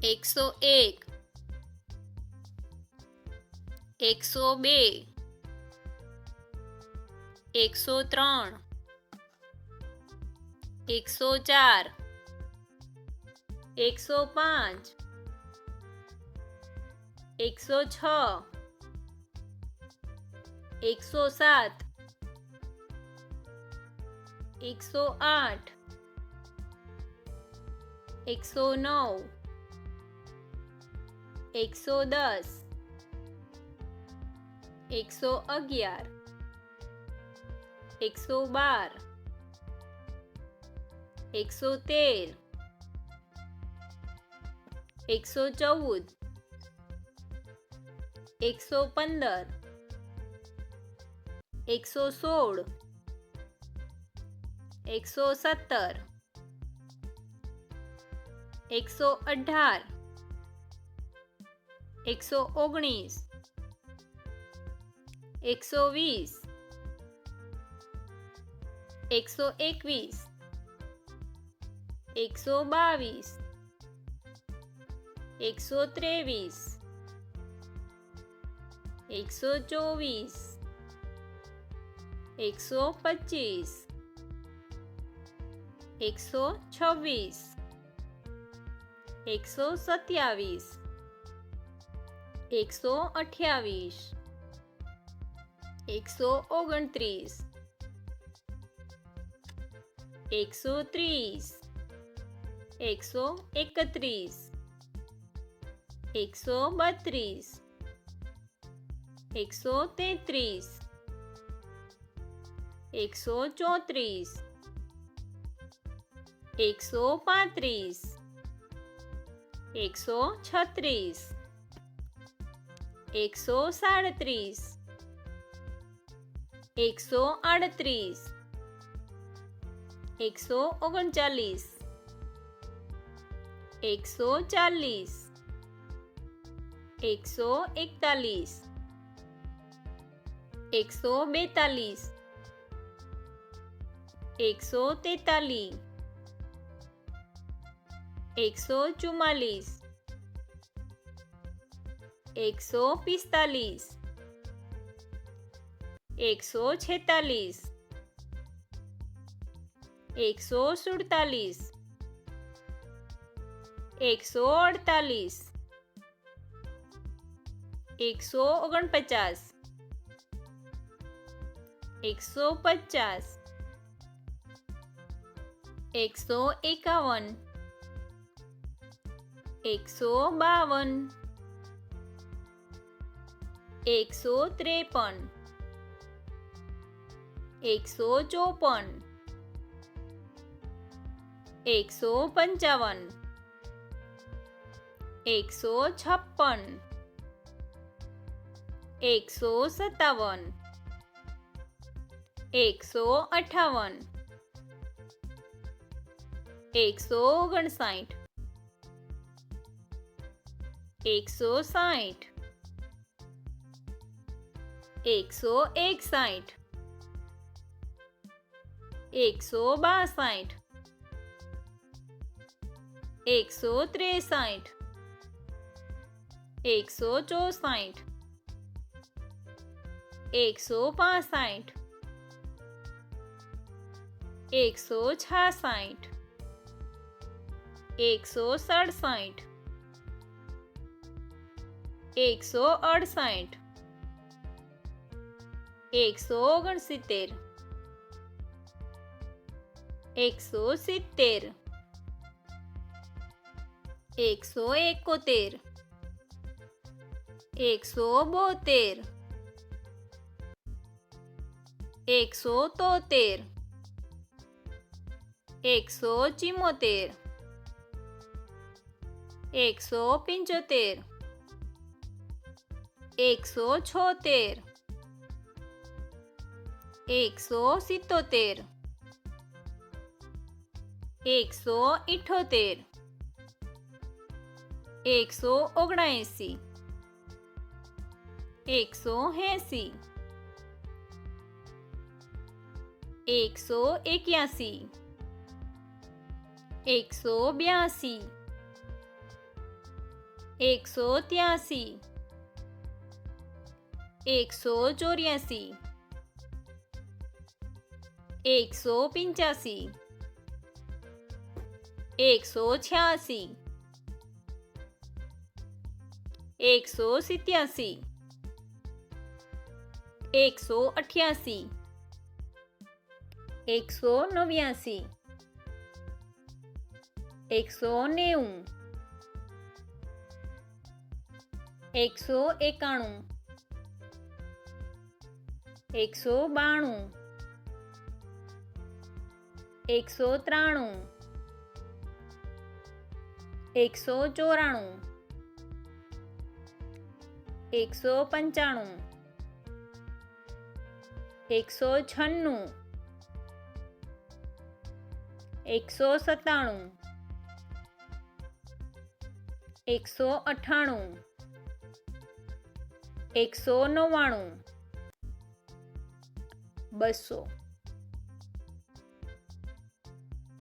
101 102 103 104 105 106 107 108 109 110 111 112 113 114 115 116 117 118 119 120 121 122 123 124 125 126 127 128 129 130 131 132 133 134 135 136 137 138 139 140 141 142 143 144 145 146 147 148 149 150 151 152 153 154 155 156 157 158 159 160 161 162 163 164 165 166 167 168 169 170 171 172 173 174 175 176 177 178 179 180 181 182 183 184 185 186 187 188 189 190 191 192 193 194 195 196 197 198 199 200